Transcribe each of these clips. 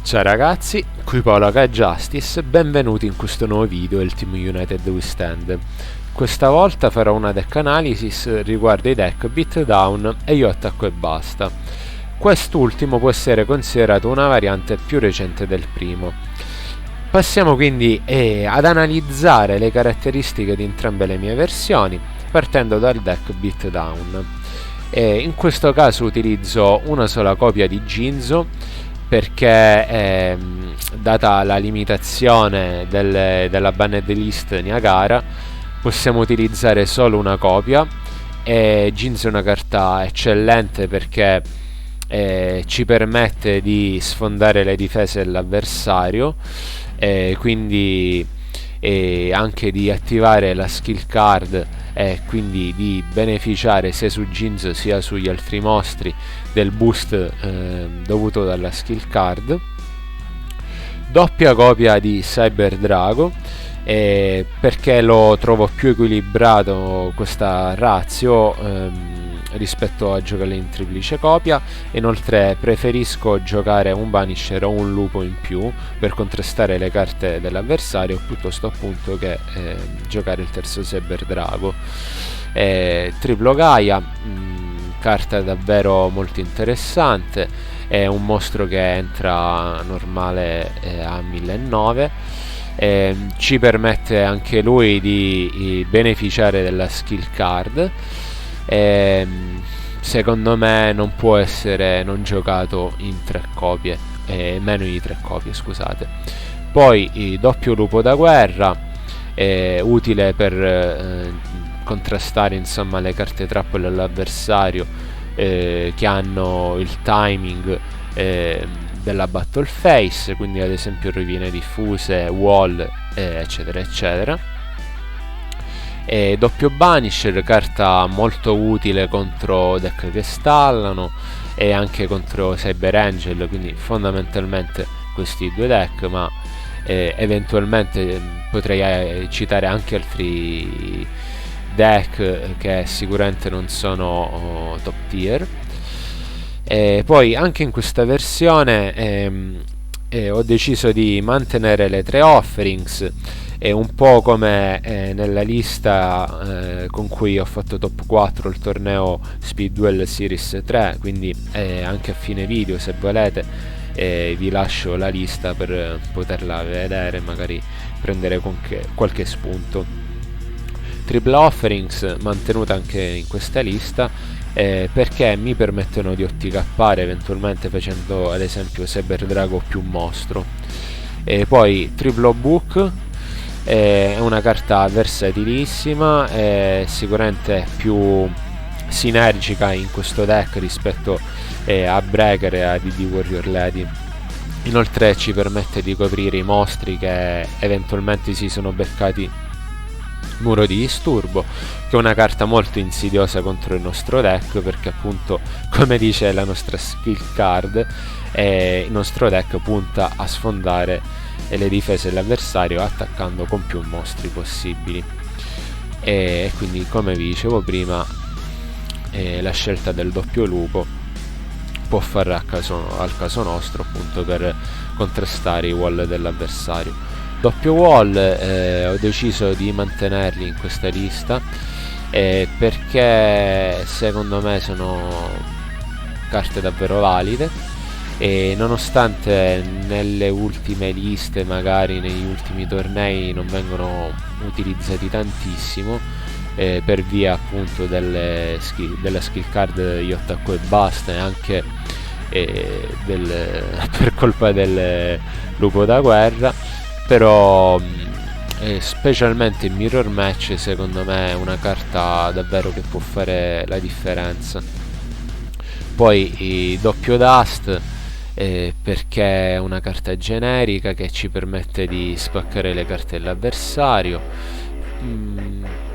Ciao ragazzi, qui Paolo H Justice, benvenuti in questo nuovo video del Team United We Stand. Questa volta farò una deck analysis riguardo i deck Beatdown e Io Attacco e Basta. Quest'ultimo può essere considerato una variante più recente del primo. Passiamo quindi ad analizzare le caratteristiche di entrambe le mie versioni, partendo dal deck Beatdown. In questo caso utilizzo una sola copia di Jinzo, perché data la limitazione della banned list Niagara possiamo utilizzare solo una copia. Jinzo è una carta eccellente perché ci permette di sfondare le difese dell'avversario, quindi anche di attivare la skill card e quindi di beneficiare sia su Jinzo sia sugli altri mostri del boost dovuto dalla skill card. Doppia copia di Cyber Drago, perché lo trovo più equilibrato questa ratio rispetto a giocare in triplice copia. Inoltre preferisco giocare un Banisher o un lupo in più per contrastare le carte dell'avversario piuttosto appunto che giocare il terzo Cyber Drago. Triplo Gaia, carta davvero molto interessante, è un mostro che entra normale a 1900. Ci permette anche lui di beneficiare della skill card. Secondo me non può essere non giocato in 3 copie, meno di 3 copie, scusate. Poi doppio lupo da guerra, utile per contrastare insomma le carte trap dell'avversario che hanno il timing della battle phase, quindi ad esempio rovine diffuse, wall, eccetera eccetera. Doppio Banisher, carta molto utile contro deck che stallano e anche contro Cyber Angel, quindi fondamentalmente questi due deck, ma eventualmente potrei citare anche altri deck che sicuramente non sono top tier. Poi anche in questa versione ho deciso di mantenere le 3 offerings, un po' come nella lista con cui ho fatto top 4 il torneo Speed Duel Series 3, quindi anche a fine video se volete vi lascio la lista per poterla vedere, magari prendere qualche spunto. Triple offerings mantenuta anche in questa lista, perché mi permettono di otticappare eventualmente facendo ad esempio Cyber Drago più mostro. Poi triplo book, è una carta versatilissima, sicuramente più sinergica in questo deck rispetto a Breaker e a DD Warrior Lady. Inoltre ci permette di coprire i mostri che eventualmente si sono beccati Muro di Disturbo, che è una carta molto insidiosa contro il nostro deck, perché appunto, come dice la nostra skill card, il nostro deck punta a sfondare le difese dell'avversario attaccando con più mostri possibili. E quindi, come vi dicevo prima, la scelta del doppio lupo può fare al caso nostro, appunto, per contrastare i wall dell'avversario. Doppio wall, ho deciso di mantenerli in questa lista perché secondo me sono carte davvero valide, e nonostante nelle ultime liste, magari negli ultimi tornei, non vengono utilizzati tantissimo per via appunto della skill card Io Attacco e Basta, e anche per colpa del lupo da guerra, però specialmente in mirror match secondo me è una carta davvero che può fare la differenza. Poi doppio dust, perché è una carta generica che ci permette di spaccare le carte dell'avversario.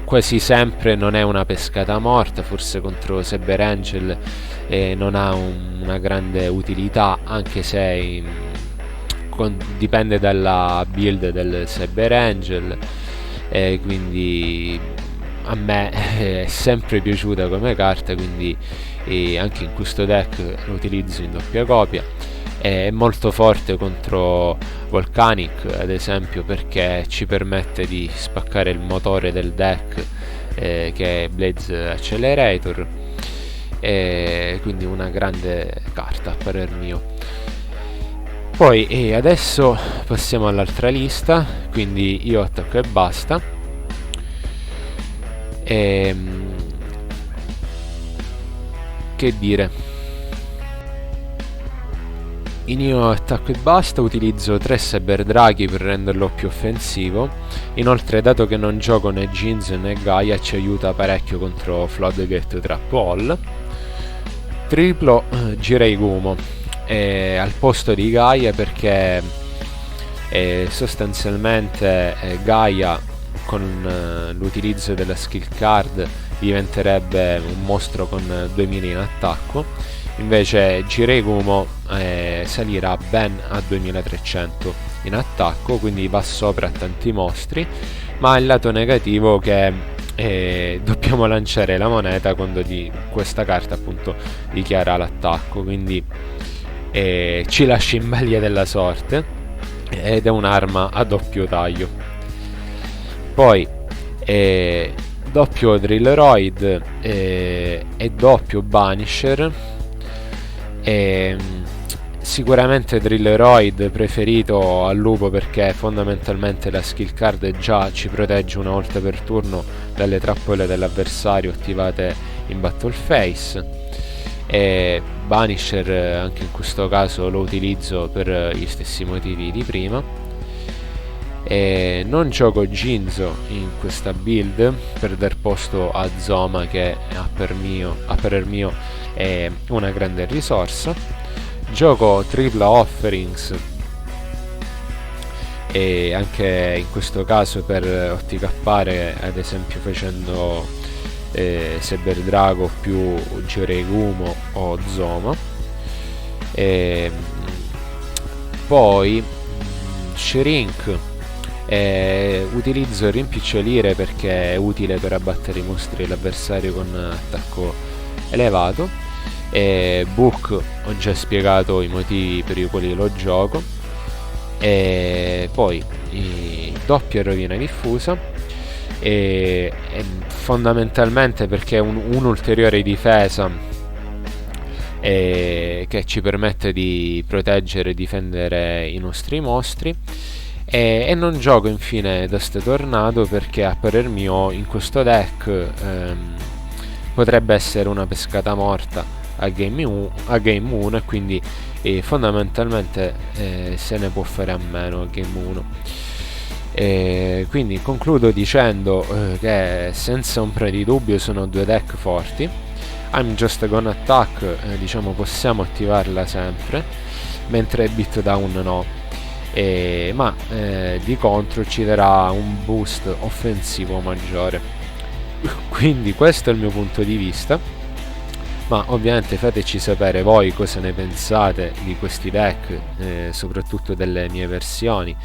Quasi sempre non è una pescata morta, forse contro Cyber Angel non ha una grande utilità, anche se dipende dalla build del Cyber Angel, quindi a me è sempre piaciuta come carta, quindi anche in questo deck lo utilizzo in doppia copia. È molto forte contro Volcanic, ad esempio, perché ci permette di spaccare il motore del deck, che è Blaze Accelerator, e quindi una grande carta a parer mio. Poi adesso passiamo all'altra lista, quindi io attacco e basta. Che dire, in io attacco e basta utilizzo 3 Cyber Draghi per renderlo più offensivo. Inoltre, dato che non gioco né Jeans né Gaia, ci aiuta parecchio contro Floodgate Trap Wall. Triplo Jirei Gumo al posto di Gaia, perché sostanzialmente Gaia con l'utilizzo della skill card diventerebbe un mostro con 2000 in attacco, invece Jirei Gumo salirà ben a 2300 in attacco, quindi va sopra a tanti mostri, ma il lato negativo che dobbiamo lanciare la moneta quando questa carta appunto dichiara l'attacco, quindi ci lascia in balia della sorte, ed è un'arma a doppio taglio. Poi doppio Drilleroid e doppio Banisher. Sicuramente Drilleroid preferito al lupo, perché fondamentalmente la skill card già ci protegge una volta per turno dalle trappole dell'avversario attivate in Battle Phase, e Banisher anche in questo caso lo utilizzo per gli stessi motivi di prima. Non gioco Jinzo in questa build per dar posto a Zoma, che a parer mio è una grande risorsa. Gioco tripla Offerings, e anche in questo caso per OTK'are, ad esempio facendo Saber Drago più Jirei Gumo o Zoma. Poi Shrink, utilizzo rimpicciolire perché è utile per abbattere i mostri dell'avversario con attacco elevato. Book, ho già spiegato i motivi per i quali lo gioco. Poi doppia rovina diffusa, fondamentalmente perché è un'ulteriore difesa che ci permette di proteggere e difendere i nostri mostri. E non gioco infine Dust Tornado perché a parer mio in questo deck potrebbe essere una pescata morta a game 1, e quindi fondamentalmente se ne può fare a meno a game 1. Quindi concludo dicendo che senza ombra di dubbio sono due deck forti. I'm Just Gonna Attack, diciamo, possiamo attivarla sempre, mentre Beatdown no, ma di contro ci darà un boost offensivo maggiore. Quindi questo è il mio punto di vista, ma ovviamente fateci sapere voi cosa ne pensate di questi deck, soprattutto delle mie versioni,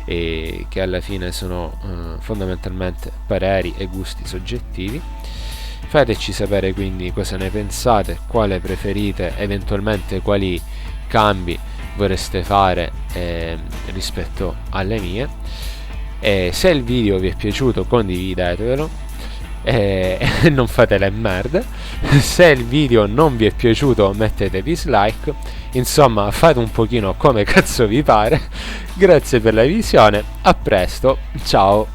che alla fine sono fondamentalmente pareri e gusti soggettivi. Fateci sapere quindi cosa ne pensate, quale preferite, eventualmente quali cambi vorreste fare rispetto alle mie. Se il video vi è piaciuto condividetelo, non fate le merde. Se il video non vi è piaciuto mettete dislike, insomma fate un pochino come cazzo vi pare. Grazie per la visione, a presto, ciao.